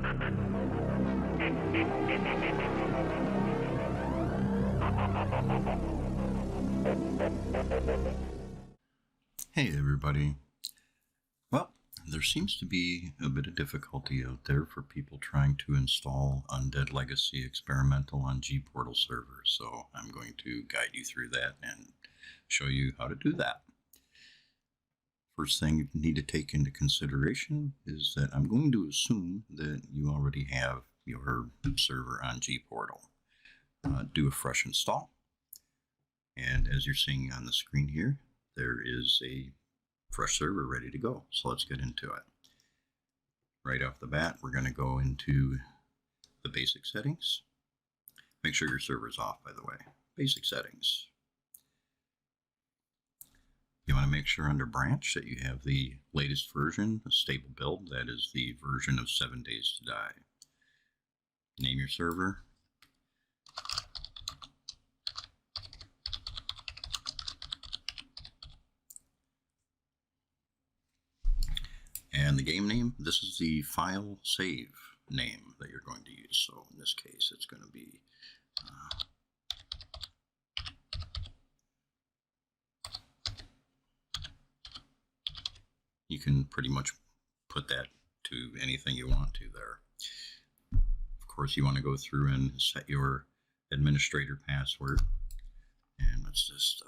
Hey everybody. Well, there seems to be a bit of difficulty out there for people trying to install Undead Legacy Experimental on G-Portal servers, so I'm going to guide you through that and show you how to do that. First thing you need to take into consideration is that I'm going to assume that you already have your server on G-Portal. Do a fresh install, and as you're seeing on the screen here, there is a fresh server ready to go. So let's get into it. Right off the bat, we're going to go into the basic settings. Make sure your server's off, by the way. Basic settings. You want to make sure under branch that you have the latest version, a stable build. That is the version of 7 Days to Die. Name your server. And the game name, this is the file save name that you're going to use. So in this case, it's going to be you can pretty much put that to anything you want to there. Of course, you want to go through and set your administrator password. And let's just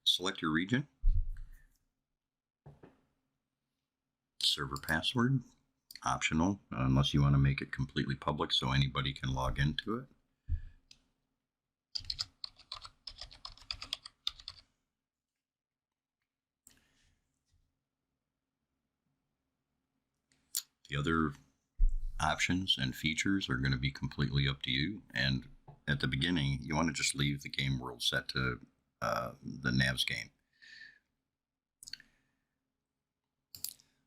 select your region, server password, optional, unless you want to make it completely public so anybody can log into it. The other options and features are going to be completely up to you, and at the beginning you want to just leave the game world set to the NAVS game.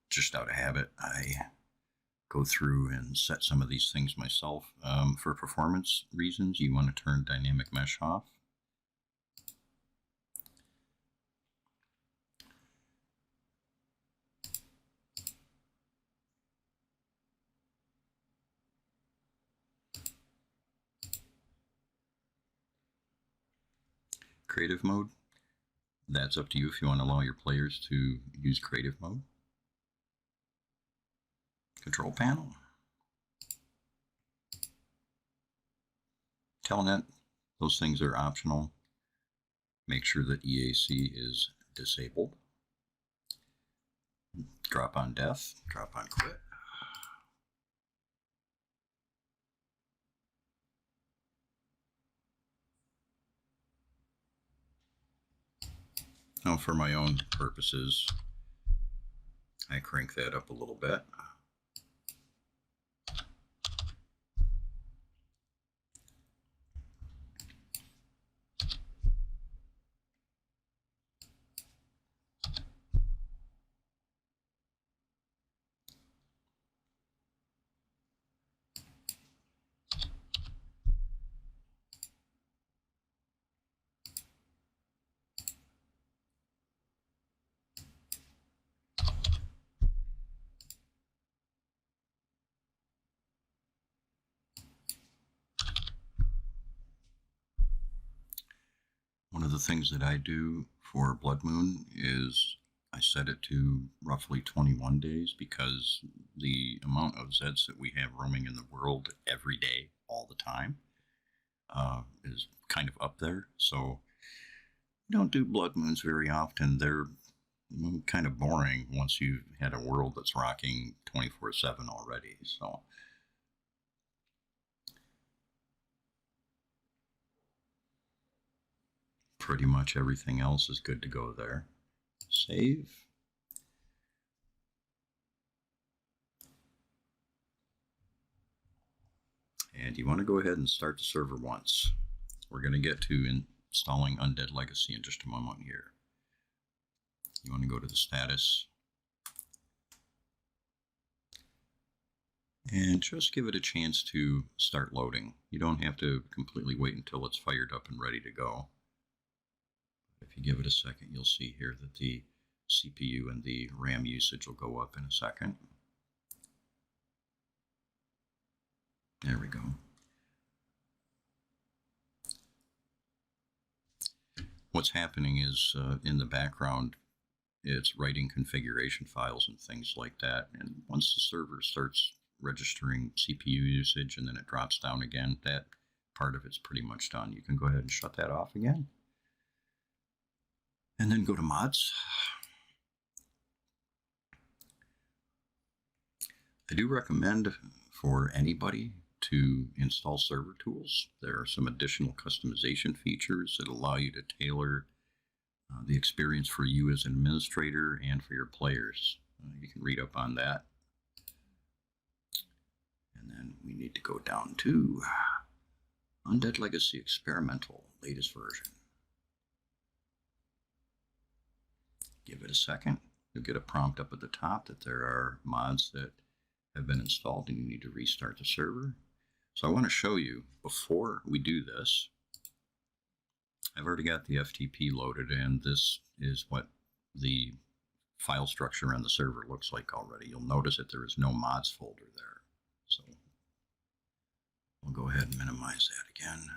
Just out of habit, I go through and set some of these things myself. For performance reasons, you want to turn dynamic mesh off. Creative mode, that's up to you if you want to allow your players to use creative mode. Control panel. Telnet, those things are optional. Make sure that EAC is disabled. Drop on death, drop on quit. Now for my own purposes, I crank that up a little bit. One of the things that I do for Blood Moon is I set it to roughly 21 days because the amount of Zeds that we have roaming in the world every day, all the time, is kind of up there. So we don't do Blood Moons very often. They're kind of boring once you've had a world that's rocking 24/7 already. So pretty much everything else is good to go there. Save. And you want to go ahead and start the server once. We're going to get to installing Undead Legacy in just a moment here. You want to go to the status and just give it a chance to start loading. You don't have to completely wait until it's fired up and ready to go. If you give it a second, you'll see here that the CPU and the RAM usage will go up in a second. There we go. What's happening is in the background, it's writing configuration files and things like that. And once the server starts registering CPU usage and then it drops down again, that part of it's pretty much done. You can go ahead and shut that off again. And then go to mods. I do recommend for anybody to install server tools. There are some additional customization features that allow you to tailor the experience for you as an administrator and for your players. You can read up on that. And then we need to go down to Undead Legacy Experimental, latest version. Give it a second. You'll get a prompt up at the top that there are mods that have been installed and you need to restart the server. So I want to show you, before we do this, I've already got the FTP loaded, and this is what the file structure on the server looks like already. You'll notice that there is no mods folder there. So we'll go ahead and minimize that again.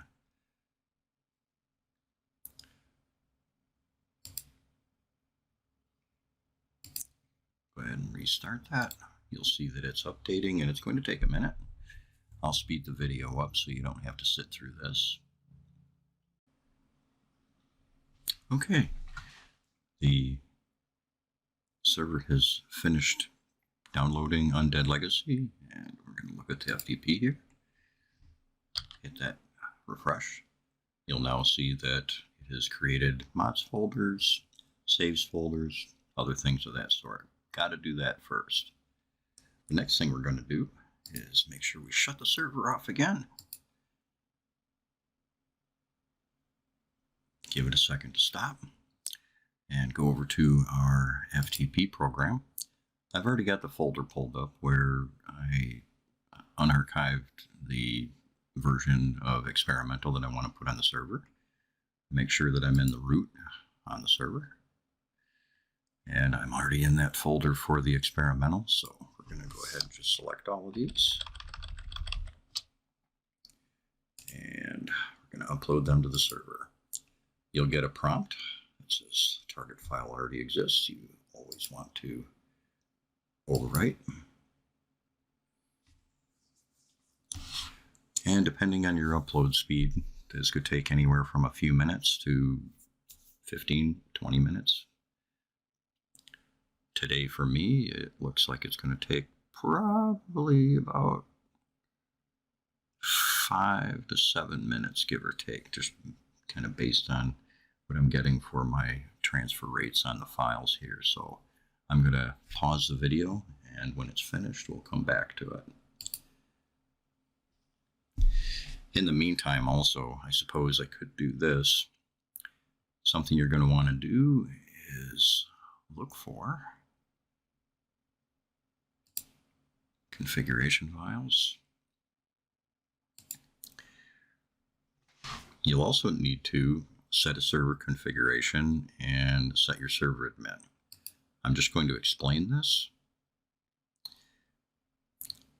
Go ahead and restart that. You'll see that it's updating, and it's going to take a minute. I'll speed the video up so you don't have to sit through this. Okay, the server has finished downloading Undead Legacy, and we're going to look at the FTP here. Hit that refresh. You'll now see that it has created mods folders, saves folders, other things of that sort. Got to do that first. The next thing we're going to do is make sure we shut the server off again. Give it a second to stop and go over to our FTP program. I've already got the folder pulled up where I unarchived the version of Experimental that I want to put on the server. Make sure that I'm in the root on the server. And I'm already in that folder for the Experimental, so we're going to go ahead and just select all of these. And we're going to upload them to the server. You'll get a prompt that says target file already exists. You always want to overwrite. And depending on your upload speed, this could take anywhere from a few minutes to 15, 20 minutes. Today for me, it looks like it's going to take probably about 5 to 7 minutes, give or take, just kind of based on what I'm getting for my transfer rates on the files here. So I'm going to pause the video, and when it's finished, we'll come back to it. In the meantime, also, I suppose I could do this. Something you're going to want to do is look for configuration files. You'll also need to set a server configuration and set your server admin. I'm just going to explain this.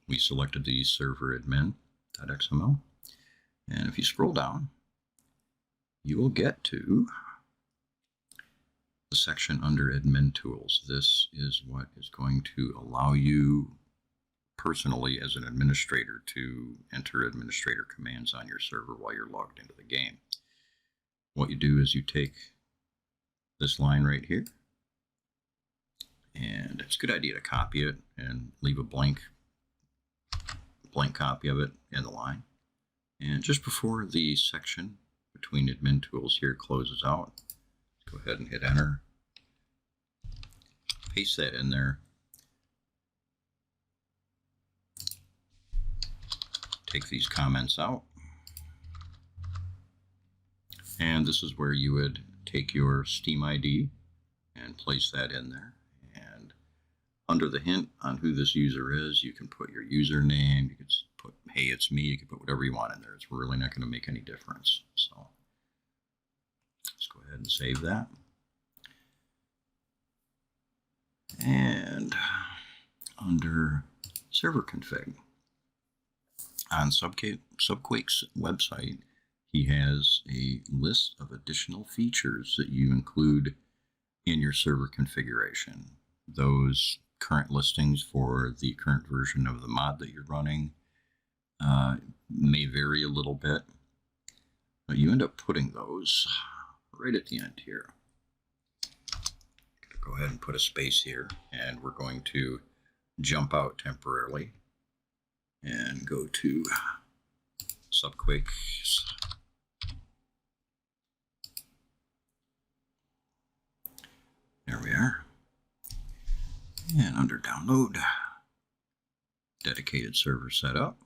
We selected the server admin.xml, and if you scroll down, you will get to the section under admin tools. This is what is going to allow you personally as an administrator to enter administrator commands on your server while you're logged into the game. What you do is you take this line right here, and it's a good idea to copy it and leave a blank copy of it in the line. And just before the section between admin tools here closes out, go ahead and hit enter. Paste that in there. Take these comments out. And this is where you would take your Steam ID and place that in there. And under the hint on who this user is, you can put your username, you can put, hey, it's me, you can put whatever you want in there. It's really not going to make any difference. So let's go ahead and save that. And under server config, on Subquake's website, he has a list of additional features that you include in your server configuration. Those current listings for the current version of the mod that you're running may vary a little bit, but you end up putting those right at the end here. Go ahead and put a space here, and we're going to jump out temporarily and go to Subquake. There we are. And under download, dedicated server setup.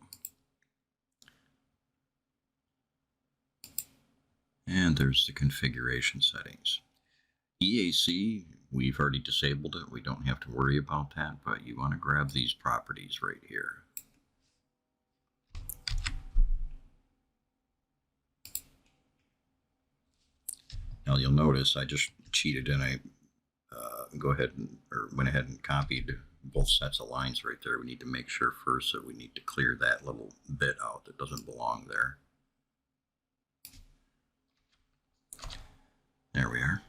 And there's the configuration settings. EAC, we've already disabled it. We don't have to worry about that, but you want to grab these properties right here. Now you'll notice I just cheated and I went ahead and copied both sets of lines right there. We need to make sure first that we need to clear that little bit out that doesn't belong there. There we are.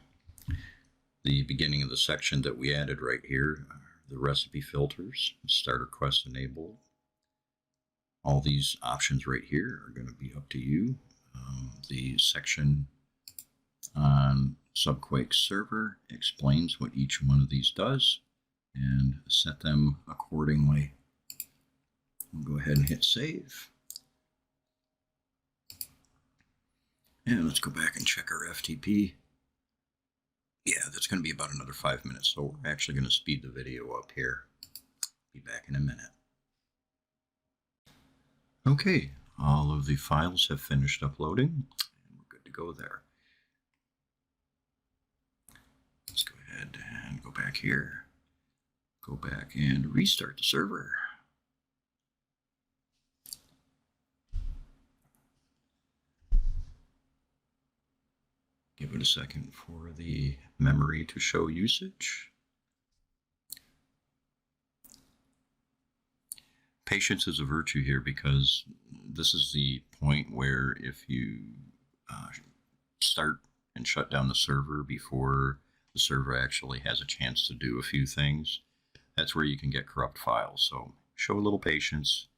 The beginning of the section that we added right here, the recipe filters, starter quest enabled. All these options right here are going to be up to you. The section on Subquake server explains what each one of these does and set them accordingly. We'll go ahead and hit save. And let's go back and check our FTP. Yeah, that's going to be about another 5 minutes, so we're actually going to speed the video up here. Be back in a minute. Okay, all of the files have finished uploading, and we're good to go there. Let's go ahead and go back here. Go back and restart the server. Give it a second for the memory to show usage. Patience is a virtue here because this is the point where if you start and shut down the server before the server actually has a chance to do a few things, that's where you can get corrupt files. So show a little patience,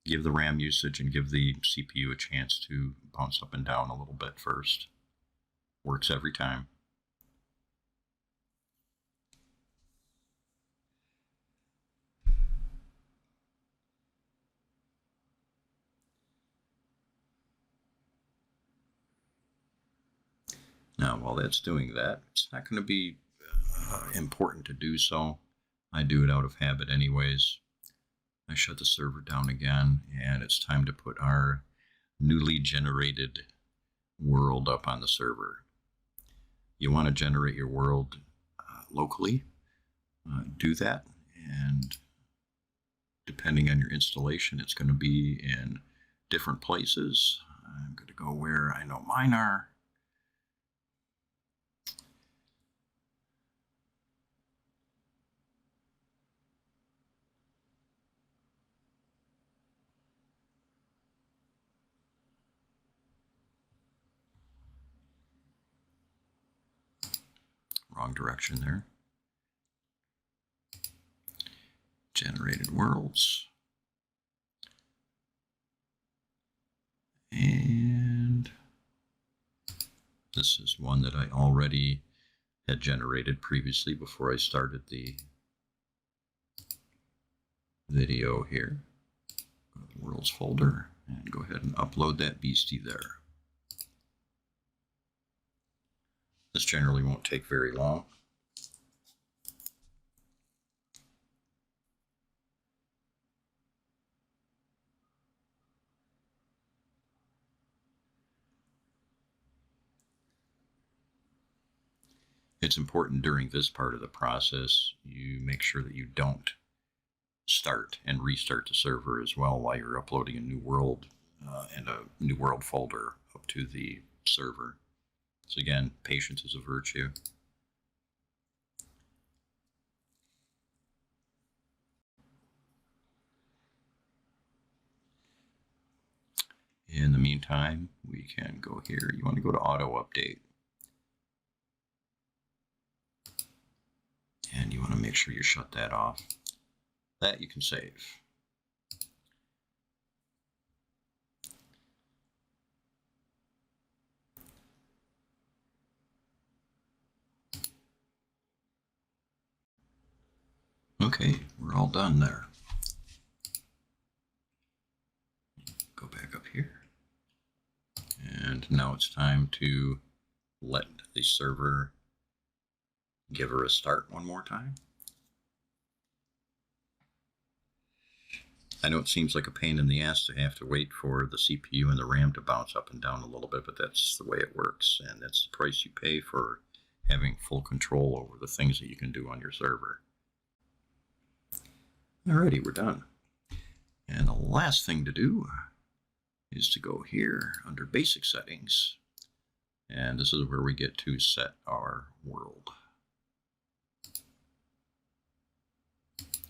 give the RAM usage and give the CPU a chance to bounce up and down a little bit first. Works every time. Now, while that's doing that, it's not going to be important to do so. I do it out of habit anyways. I shut the server down again, and it's time to put our newly generated world up on the server. You want to generate your world locally. Do that, and depending on your installation, it's going to be in different places. I'm going to go where I know mine are. Wrong direction there. Generated worlds. And this is one that I already had generated previously before I started the video here. Go to the worlds folder and go ahead and upload that beastie there. This generally won't take very long. It's important during this part of the process you make sure that you don't start and restart the server as well while you're uploading a new world and a new world folder up to the server. So again, patience is a virtue. In the meantime, we can go here. You want to go to auto update. And you want to make sure you shut that off. That you can save. Okay, we're all done there. Go back up here. And now it's time to let the server give her a start one more time. I know it seems like a pain in the ass to have to wait for the CPU and the RAM to bounce up and down a little bit, but that's the way it works, and that's the price you pay for having full control over the things that you can do on your server. Alrighty, we're done. And the last thing to do is to go here under basic settings, and this is where we get to set our world.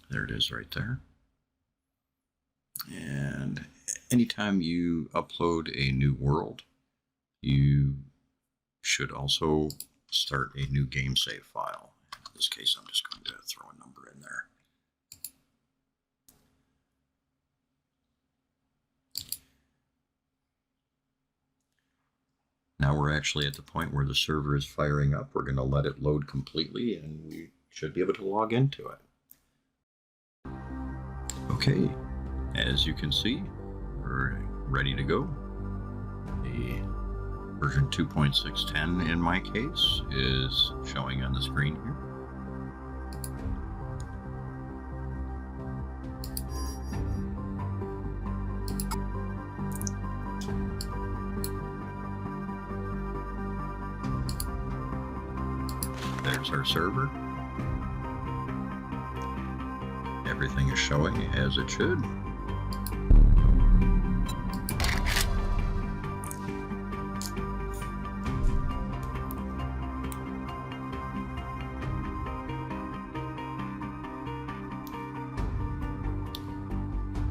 There it is right there. And anytime you upload a new world, you should also start a new game save file. In this case, I'm just going to throw a number in there. Now we're actually at the point where the server is firing up. We're going to let it load completely, and we should be able to log into it. Okay, as you can see, we're ready to go. The version 2.610 in my case is showing on the screen here. There's our server. Everything is showing as it should.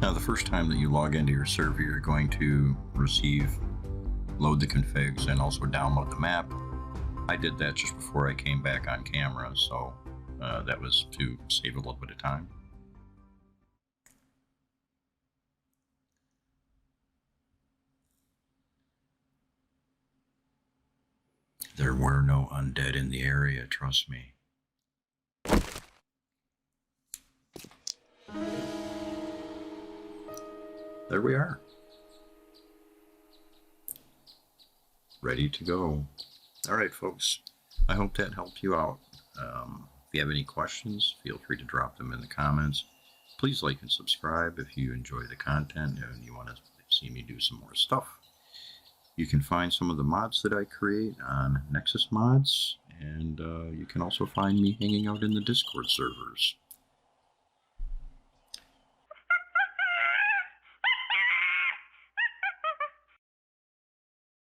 Now, the first time that you log into your server, you're going to load the configs and also download the map. I did that just before I came back on camera, so that was to save a little bit of time. There were no undead in the area, trust me. There we are. Ready to go. Alright folks, I hope that helped you out. If you have any questions, feel free to drop them in the comments. Please like and subscribe if you enjoy the content and you want to see me do some more stuff. You can find some of the mods that I create on Nexus Mods, and you can also find me hanging out in the Discord servers.